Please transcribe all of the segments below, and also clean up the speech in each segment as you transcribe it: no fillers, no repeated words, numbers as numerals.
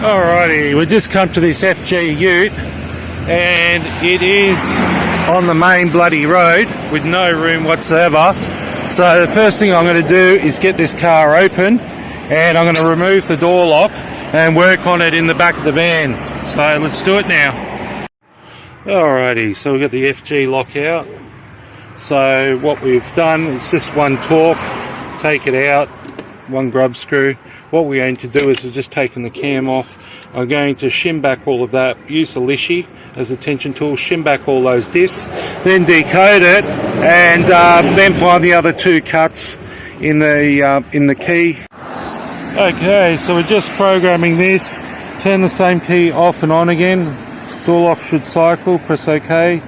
Alrighty, we just come to this FG ute and it is on the main bloody road with no room whatsoever. So the first thing I'm going to do is get this car open and I'm going to remove the door lock and work on it in the back of the van. So let's do it now. Alrighty, so we've got the FG lock out. So what we've done is just one torque, take it out, one grub screw. What we're going to do is we're just taking the cam off. I'm going to shim back all of that, use the lishy as a tension tool, shim back all those discs, then decode it, and then find the other two cuts in the key. Okay, so we're just programming this. Turn the same key off and on again. Door lock should cycle. Press OK.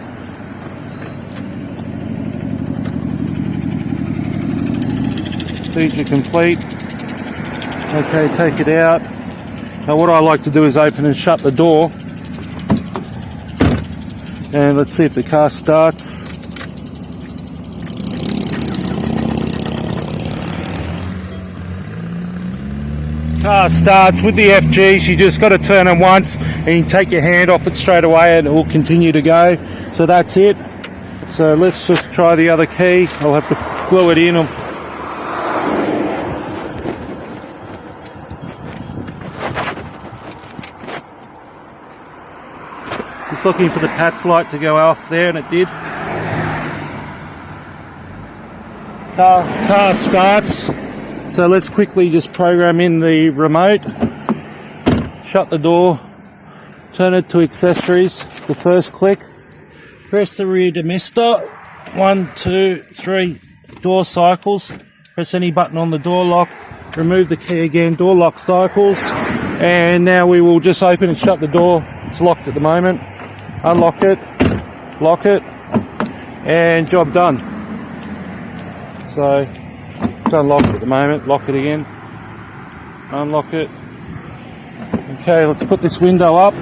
Procedure complete. Okay, take it out. Now what I like to do is open and shut the door. And let's see if the car starts. Car starts with the FGs. You just got to turn it once and you take your hand off it straight away and it will continue to go. So that's it. So let's just try the other key. I'll have to glue it in. Just looking for the PATS light to go off there, and it did. Car starts. So let's quickly just program in the remote. Shut the door. Turn it to accessories. The first click. Press the rear demister. 1, 2, 3. Door cycles. Press any button on the door lock. Remove the key again. Door lock cycles. And now we will just open and shut the door. It's locked at the moment. Unlock it, lock it, and job done. So it's unlocked at the moment. Lock it again, unlock it. Okay, let's put this window up.